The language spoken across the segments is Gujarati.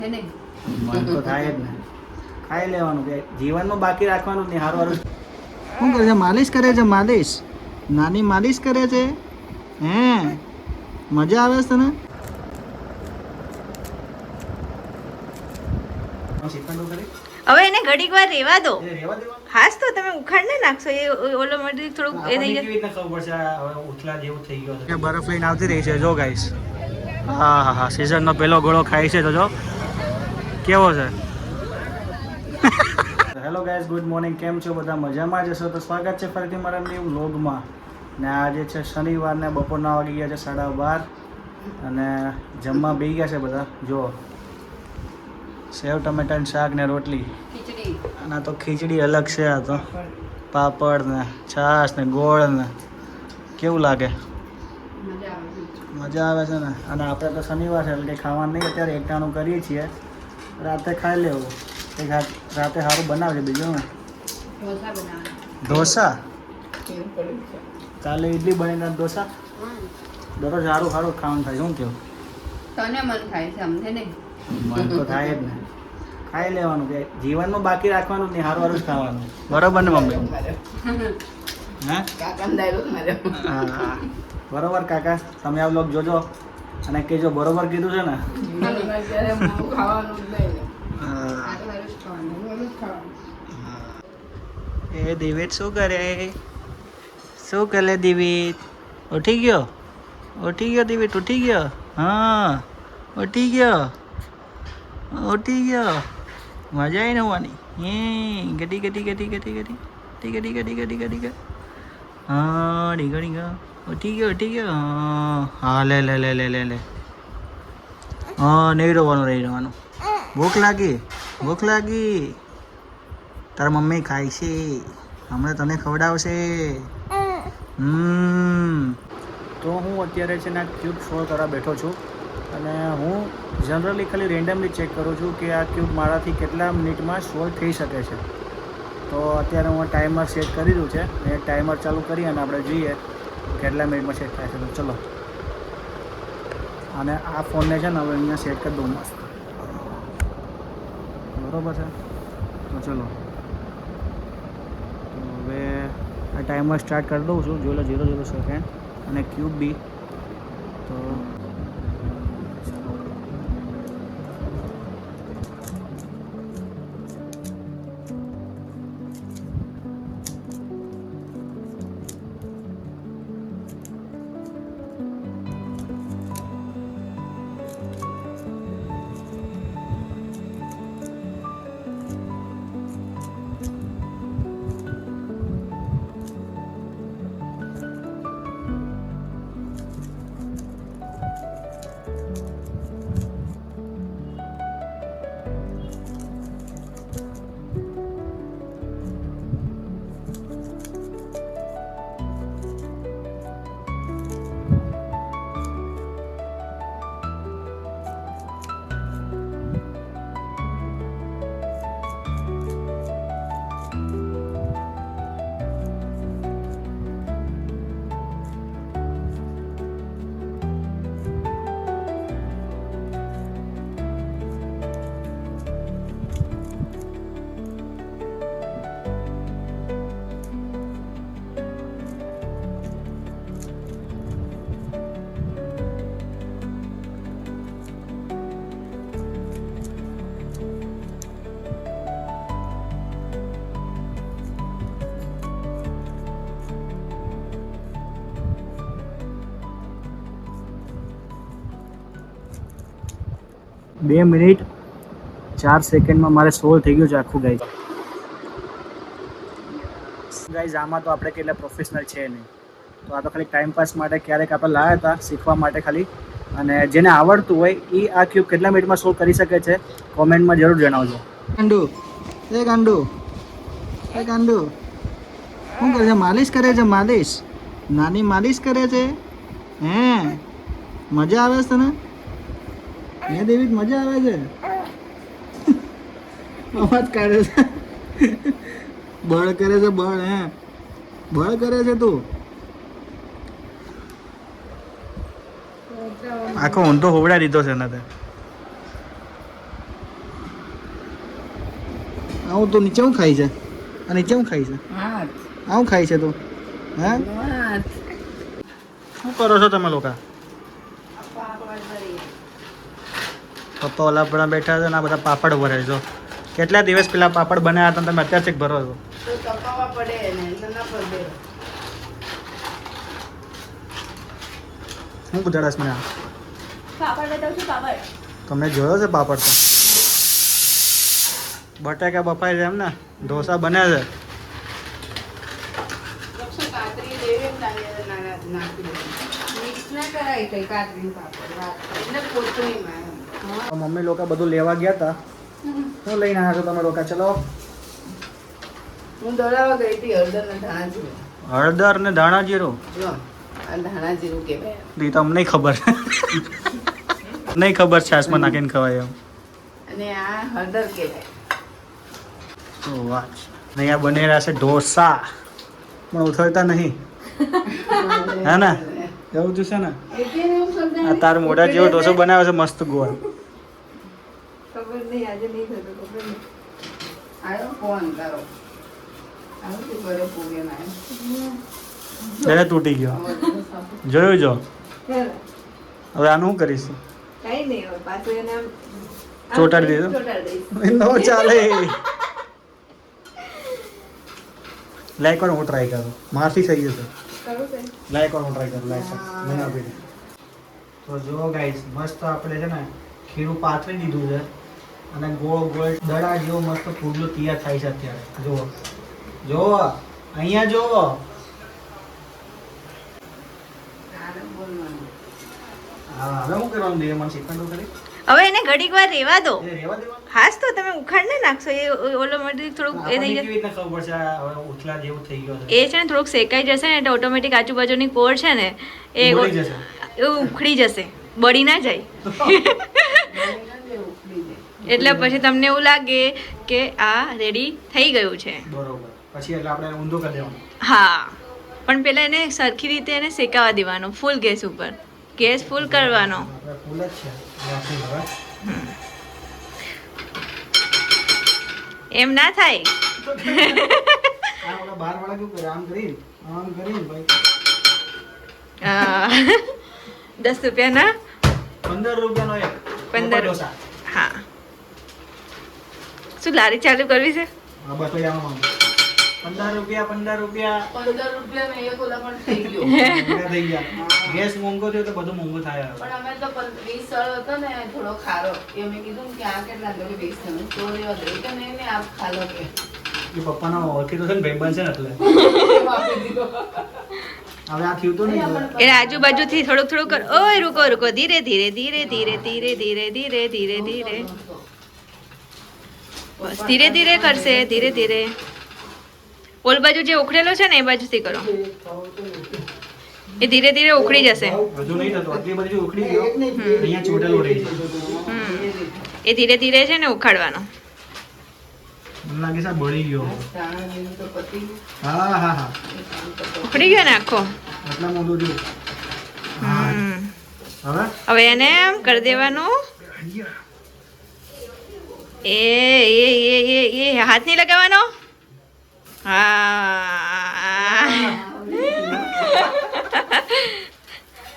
મન તો થાય જ ને, ખાઈ લેવાનું કે જીવનમાં બાકી રાખવાનું જ નહીં. સારું સારું શું કરે છે? માલિશ કરે છે. માલિશ, નાની માલિશ કરે છે. હે મજા આવે છે તને? હવે એને ઘડીક વાર રેવા દો. રેવા દેવા. હાસ તો તમે ઉખાડ ને નાખશો એ ઓલો મળી થોડુંક એ થઈ કેવી રીતના ખબર પડશે હવે ઉથલા જેવું થઈ ગયો છે? બરફ લઈને આવતી રહી છે જો ગાઈસ. હા હા હા, સીઝનનો પહેલો ગોળો ખાય છે તો જો કેવો છે. Hello guys, good morning. કેમ છો બધા? મજામાં જ હશો તો સ્વાગત છે ફરીથી મારા ન્યૂ વ્લોગમાં. ને આજે છે શનિવાર ને બપોરના વાગી ગયા છે 12:30 અને જમવા બેસી ગયા છે બધા. જો સેવ ટમેટાનું શાક ને રોટલી, અને આ તો ખીચડી અલગ છે. આ તો પાપડ ને છાશ ને ગોળ ને કેવું લાગે? મજા આવે છે ને. અને આપણે તો શનિવાર છે એટલે કંઈ ખાવાનું નહીં, અત્યારે એકટાણું કરીએ છીએ. રાતે ખાઈ લેવું. રાતે સારું બનાવજે. બીજું ને ઢોસા, કાલે ઇડલી બનીને ઢોસા. દરરોજ સારું સારું ખાવાનું થાય. શું કેવું? તને મન થાય છે સમજે ને? મન તો થાય જ ને. ખાઈ લેવાનું કે જીવનમાં બાકી રાખવાનું જ નહીં. સારું સારું જ ખાવાનું. બરોબર ને મમ્મી? હા હા બરોબર કાકા. તમે આ વ્લોગ જોજો અને કહેજો બરોબર કીધું છે ને. એ દિવેટ શું કરે? શું કરે દિવેટ? ઉઠી ગયો? ઉઠી ગયો દિવેટ? ઉઠી ગયો? હા ઉઠી ગયો. ઉઠી ગયો. મજા આવી નવાની. એ ગડી ગડી ગડી ગડી ગડી ગડી ગડી ગડી ગડી ગડી ગડી. હા ડીગો ડીગો. ઉઠી ગયો. ઉઠી ગયો. હા લે લે લે લે લે લે. હા નહીં રહેવાનું, નહીં રહેવાનું. ભૂખ લાગી? ભૂખ લાગી? તારા મમ્મી ખાય છે હમણાં, તને ખવડાવશે. તો હું અત્યારે છે ને ક્યુબ સોલ્વ કરવા બેઠો છું. અને હું જનરલી ખાલી રેન્ડમલી ચેક કરું છું કે આ ક્યુબ મારાથી કેટલા મિનિટમાં સોલ્વ થઈ શકે છે. તો અત્યારે હું ટાઈમર સેટ કરી દઉં છે. એ ટાઈમર ચાલુ કરી અને આપણે જોઈએ કેટલા મિનિટમાં સેટ થાય છે. તો ચલો, અને આ ફોનને છે ને હવે અહીંયા સેટ કરી દઉં મસ્ત. બરોબર છે? તો ચલો, હવે આ ટાઈમર સ્ટાર્ટ કરી દઉં છું. જોઈ લો 0 સેકન્ડ અને ક્યુબ બી. તો બે મિનિટ 4 સેકન્ડમાં મારે સોલ્વ થઈ ગયું છે આખું. ગાઈઝ આમાં તો આપણે કેટલા પ્રોફેશનલ છે નહીં. તો આ તો ખાલી ટાઈમ પાસ માટે ક્યારેક આપણે લાવ્યા હતા શીખવા માટે ખાલી. અને જેને આવડતું હોય એ આ ક્યુબ કેટલા મિનિટમાં સોલ્વ કરી શકે છે કોમેન્ટમાં જરૂર જણાવજો. ગાંડુ એ ગાંડુ એ ગાંડુ શું કરે છે? માલિશ કરે છે. માલિશ, નાની માલિશ કરે છે. હે મજા આવે છે તને? હે દેવી મજા આવે છે? અવાજ કાઢે છે. બળ કરે છે. બળ હે બળ કરે છે તું. આખો ઊંધો હોવડાવી દીધો છે ને તે. આવું તો નીચે હું ખાઈ છે આ નીચે હું ખાઈ છે હાથ આવું ખાઈ છે તું હે હાથ શું કરો છો તમે લોકો પપ્પા ઓલા બધા બેઠા છે ને આ બધા પાપડ ભરે છો કેટલા દિવસ પેલા પાપડ બનાવ્યા હતા તમે અત્યારથી ભરો છો તો તપાવા પડે ને ના પડે હું ગુજારસ મને પાપડ બતાવું છું પાપડ તમે જોયો છે પાપડ તો બટાકા બફાઈ છે એમ ને ઢોસા બને છે કાતરી લેવી નાના નાખી દે મિક્સ ના કરાય કઈ કાતરી પાપડ એટલે કોથળીમાં મમ્મી લોકો બધું લેવા ગયા હતા શું લઈને આવ્યા છો તમે લોકો ચલો હું દોડાવા ગઈ હતી હળદર ને ધાણા જીરું હળદર ને ધાણા જીરું જો આ ધાણા જીરું કહેવાય એ તમને ખબર નહીં ખબર છાશમાં નાખીને ખવાય એમ અને આ હળદર કહેવાય તો વાહ અહીંયા બની રહ્યા છે ઢોસા પણ ઉથળતા નહીં હે ને એવું જોશે ને આ તાર મોઢા જેવો ઢોસો બનાવ્યો છે મસ્ત ગોળ ખબર નહીં આજે નહીં થતો ખબર નહીં આવ્યો ફોન તારો આવું શું કરે પૂગે ના ત્યારે તૂટી ગયો જોયું જો હવે આનું શું કરીશું કઈ નહીં હવે પાછું એને ચોટાડી દીધું ચોટાડી નો ચાલે લાઈક વાર હું ટ્રાય કરું મારથી થઈ જશે કરું છે લાઈક વાર હું ટ્રાય કરું લાઈક નહીં આપી દે તો જો ગાઈસ મસ્ત આપણે છે ને ખીરું પાથરી દીધું છે અને ગોળ ગોળ દડા જેવો મસ્ત પુડલો તૈયાર થાય છે અત્યારે જુઓ જુઓ અહીંયા જુઓ હા હવે શું કરવાનું દે મને શીખવાનું કરી હવે એને ઘડીક વાર રહેવા દો એ રેવા દેવાનું હાસ તો તમે ઉખાડ ને નાખશો એ ઓલો મટીરિયલ થોડુંક એ આપણને થઈ કેવી રીતના ખબર પડશે આ હવે ઉથલા જેવું થઈ ગયો છે એ છે ને થોડુંક શેકાઈ જશે ને એટલે ઓટોમેટિક આજુબાજુની કોર છે ને એ બળી જશે એ ઉખડી જશે બળી ના જાય એટલે પછી તમને એવું લાગે કે આ રેડી થઈ ગયું છે બરોબર પછી એટલે આપણે ઊંધો કરી દેવાનું હા પણ પહેલા એને સરખી રીતે એને શેકાવા દેવાનો ફૂલ ગેસ ઉપર ગેસ ફૂલ કરવાનો આપણે ફૂલ જ છે રાખી હવે એમ ના થાય આ ઓલા બાર વાળા કેવું કરે આમ કરીને ભાઈ 10 રૂપિયાના 15 રૂપિયાનો એક 15 ઢોસા હા શું લારી ચાલુ કરવી છે હા બસ ભાઈ આમાં 15 રૂપિયા 15 રૂપિયાનો એક ઓલા પણ થઈ ગયો થઈ ગયા ગેસ મોંઘો થયો તો બધું મોંઘું થાય હવે. પણ અમે તો 20 સળ હતો ને થોડો ખારો એ મેં કીધું કે આ કેટલા તો 20 તમે તો લેવા દે કે નહીં ને આપ ખાલો કે એ પપ્પાનો ઓળખીતો છે ને ભાઈબંધ છે ને એટલે આપી દીધો હવે આ થયું તો નહીં એટલે આજુબાજુથી થોડુંક થોડુંક કર ઓય રૂકો રૂકો ધીરે ધીરે ધીરે ધીરે ધીરે ધીરે ધીરે ધીરે ધીરે બસ ધીરે ધીરે કરશે ધીરે ધીરે ઓલ બાજુ જે ઉખડેલો છે ને એ બાજુથી કરો એ ધીરે ધીરે ઉખડી જશે હજુ નહીં થતું આટલી બધી ઉખડી ગયો અહીંયા ચોટેલું રહી છે એ ધીરે ધીરે છે ને ઉખાડવાનો મને લાગે છે બળી ગયો હા હા હા ઉખડી ગયો ને આખો આટલા મોટું થયું હા હવે હવે એને આમ કરી દેવાનું એ હાથ નહીં લગાવવાનો હા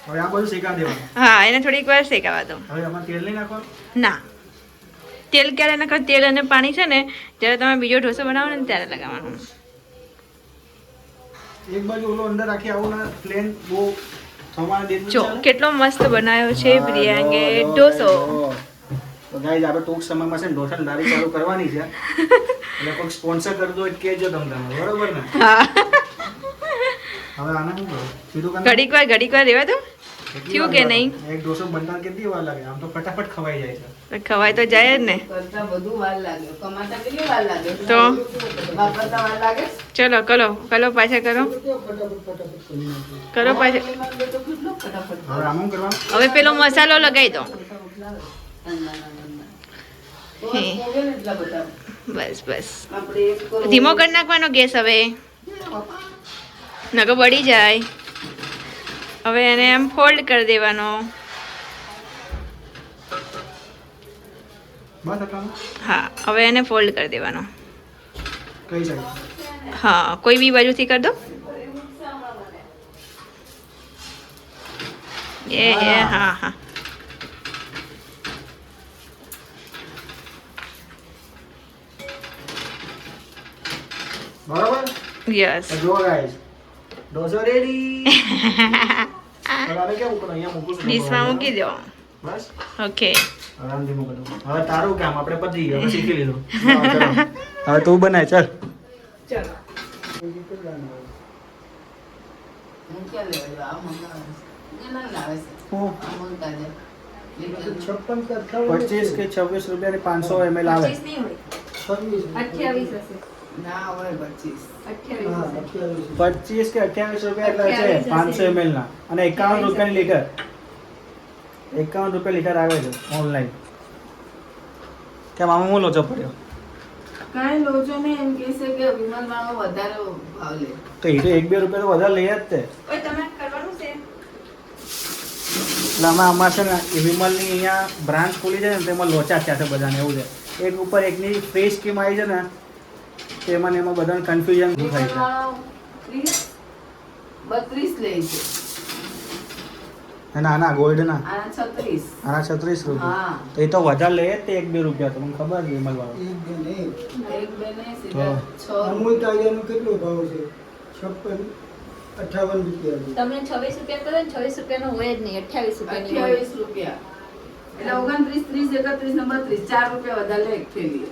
હવે આ બધું શેકા દેવાનું હા એને થોડીક વાર શેકાવા દો હવે આમાં તેલ નહીં નાખવાનું ના તેલ ક્યારે નાખો તેલ અને પાણી છે ને જ્યારે તમે બીજો ઢોસો બનાવો ને ત્યારે લગાવવાનું એક બાજુ ઓલો અંદર રાખી આવું ને પ્લેન બહુ થવાને દેતું જો કેટલો મસ્ત બનાવ્યો છે પ્રિયાંગે ઢોસો તો ગાઈઝ આપણે ટૂંક સમયમાં છે ને ઢોસાની લારી ચાલુ કરવાની છે એટલે કોઈ સ્પોન્સર કરી દો એટલે કહેજો તમે બરોબર ને હા હવે આને શું કરો સીધું કરી ઘડીક વાર રહેવા દો કેટલી થયું વાર કે લાગે? નહીં? એક ઢોસો બનતા કેટલી વાર લાગે આમ તો ફટાફટ ખવાઈ જાય છે ખવાય તો જાય જ ને કરતા બધું વાર લાગે કમાતા કેટલી વાર લાગે તો વાપરતા વાર લાગે ચલો કરો પાછા કરો પાછા એમાં તો કેટલું ફટાફટ હવે આમ કરવાનું હવે પેલો મસાલો લગાવી દો તો હે. પોગે ને એટલા બધા બસ આપણે એક કરો ધીમો કરી નાખવાનો ગેસ હવે નકર બળી જાય હવે એને એમ ફોલ્ડ કરી દેવાનો બસ એટલામાં હા હવે એને ફોલ્ડ કરી દેવાનો કઈ સાઈડ? હા કોઈ બી બાજુથી કરી દો. હા હા બરાબર. યસ. જો ગાઈસ ડોસો રેડી. હવે કેવું કરો? અહીંયા મૂકું છું. ડીશમાં મૂકી દો. બસ ઓકે. આરામથી મૂકી દો. હવે તારું કામ આપણે પતી ગયું. હવે શીખી લીધું. હવે તું બનાય ચાલ. ચલો. હું ક્યાં લેવા જાઉં? આ મંગાવે છે. એ ના લાવે છે. હું આ મંગતા છે. 25 કે 26 રૂપિયાની 500 ml આવે. 28 હશે. ના હોય 25. 25 કે 28 રૂપિયા એટલે છે 500 ml ના, અને 51 રૂપિયાની લીટર. 51 રૂપિયા લીટર આવે છે ઓનલાઈન. કેમ આમાં હું લોચો પડ્યો? કાંઈ લોચો નહીં, એમ કહેશે કે વિમલ વાળો વધારે ભાવ લે. તો એ તો 1-2 રૂપિયા તો વધારે લઈએ જ તે. ઓય તમે કરવાનું છે. એટલે આમાં અમારે છે ને એ વિમલની અહીંયા બ્રાન્ચ ખુલી છે ને તેમાં લોચા થયા છે બધાને, એવું છે. એક ઉપર એકની ફ્રી સ્કીમ આવી છે ને તેમાં ને એમાં બધાને કન્ફ્યુઝન વિમલ થાય છે. વાળો 32 લે છે. ના ના ગોલ્ડના આના 36. આના 36 રૂપિયા. હા. તો એ તો વધારે લઈએ જ તે 1-2 રૂપિયા, તો મને ખબર છે વિમલ વાળો. એક બે નહીં, સીધા 6 અમૂલ તાજાનું કેટલો ભાવ છે? 56, 58 રૂપિયા. તમને 26 રૂપિયા કરો ને 26 રૂપિયાનો હોય જ નહીં, 28 રૂપિયાની હોય. 28 રૂપિયા. એટલે 29, 30, 31 ને 32, 4 રૂપિયા વધારે લે એક થેલી.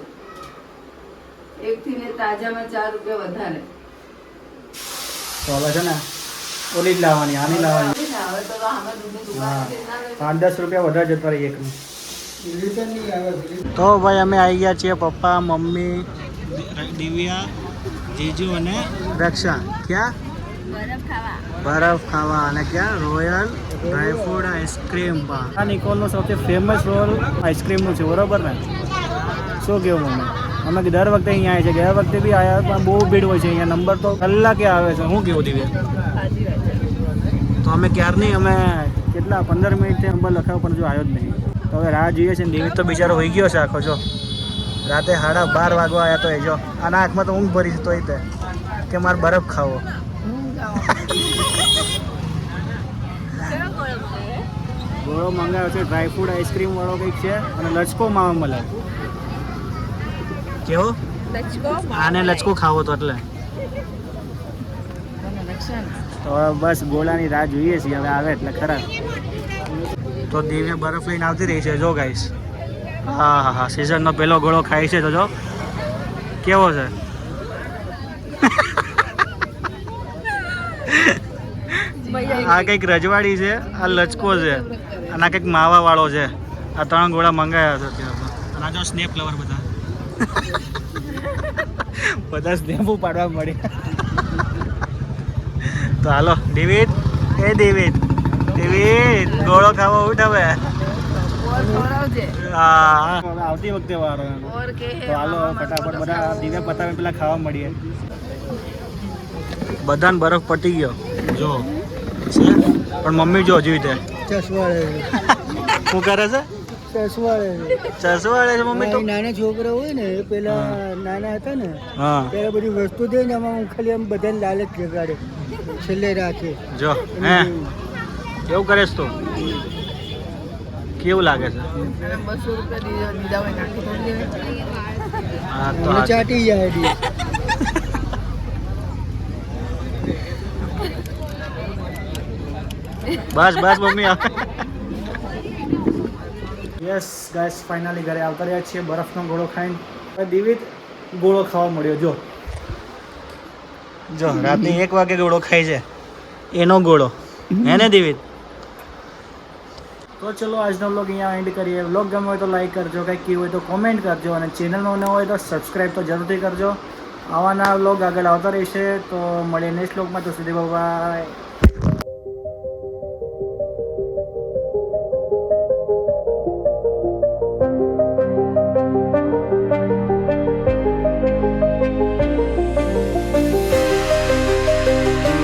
એક થી લે તાજામાં 4 રૂપિયા વધારે. તો હવે છે ને ઓલી જ લાવવાની, આની લાવવાની. હવે તો આમાં દૂધની દુકાન છે, ના લે. 5-10 રૂપિયા વધારે જતા રહી એકનું. રિટર્ન નહીં આવે છે. તો ભાઈ અમે આવી ગયા છીએ, પપ્પા, મમ્મી, દિવ્યા, જીજુ અને રક્ષા. ક્યાં? બરફ ખાવા. અને ક્યાં? રોયલ ડ્રાયફ્રૂટ આઈસ્ક્રીમ બા. આ નિકોલનું સૌથી ફેમસ રોલ આઈસ્ક્રીમનું છે, બરોબર ને? શું કેવું મમ્મી? અમે દર વખતે અહીંયા આવે છે, ગયા વખતે બી આવ્યા પણ બહુ ભીડ હોય છે અહીંયા. નંબર તો કલાકે આવે છે. શું કેવું દિવ્યા? તો અમે ક્યારની અમે કેટલા 15 મિનિટથી નંબર લખાવ્યો પણ જો આવ્યો જ નહીં. તો હવે રાહ જોઈએ છે. દિવ્ય તો બિચારો હોઈ ગયો છે આખો. જો રાતે 12:30 વાગવા આવ્યા તો એ જો આના આંખમાં તો ઊંઘ ભરી છે તોય તે કે મારે બરફ ખાવો. ગોળો મંગાવ્યો છે, ડ્રાયફ્રૂટ આઈસ્ક્રીમ વાળો કંઈક છે, અને લચકો માવા મળે. કેવો? આને લચકો ખાવો તો એટલે. તો હવે બસ ગોળાની રાહ જોઈએ છીએ, હવે આવે એટલે ખરા. તો દિવ્ય બરફ લઈને આવતી રહી છે. જો ગાઈસ, હા હા હા, સિઝનનો પહેલો ગોળો ખાય છે. તો જો કેવો છે. આ કંઈક રજવાડી છે, આ લચકો છે, અને આ કંઈક માવા વાળો છે. આ 3 ગોળા મંગાવ્યા હતા ત્યાં. અને આ જો સ્નેપ લવર બધા બધા સ્નેપો પાડવા મળ્યા. તો હાલો ડેવિડ, ડેવિડ ગોળો ખાવો ઉઠ હવે. હા, હવે આવતી વખતે વારો એનો. તો હાલો ફટાફટ બધા દિવ્ય પતાવે પેલા ખાવા મળીએ. બધાને બરફ પટી ગયો જો છે, પણ મમ્મી જો હજી રીતે ચસવાળે શું કરે છે? ચસવાળે છે મમ્મી તો. નાના છોકરા હોય ને એ પેલા નાના હતા ને હા ત્યારે બધી વસ્તુ દે ને આમાં હું ખાલી આમ બધાને લાલચ જગાડે, છેલ્લે રાખે. જો હે કેવું કરે છે તું? કેવું લાગે છે? 200 રૂપિયા દીધા હોય નાખી દો. હા તો મને ચાટી જાય દી. બસ બસ મમ્મી. યસ ગાઈસ, ફાઇનલી ઘરે આવતા રહ્યા છીએ બરફનો ગોળો ખાઈને. દિવિત ગોળો ખાવા મળ્યો. જો રાતની 1 વાગે ગોળો ખાય છે, એનો ગોળો. હે ને દિવિત? તો ચલો આજનો વ્લોગ અહીંયા એન્ડ કરીએ. વ્લોગ ગમ્યો હોય તો લાઈક કરજો, કંઈક કહેવું હોય તો કોમેન્ટ કરજો, અને ચેનલમાં ન હોય તો સબસ્ક્રાઈબ તો જરૂરથી કરજો. આવાના વ્લોગ આગળ આવતા રહેશે. તો મળીએ નેક્સ્ટ વ્લોગમાં. તો સુધી બાય.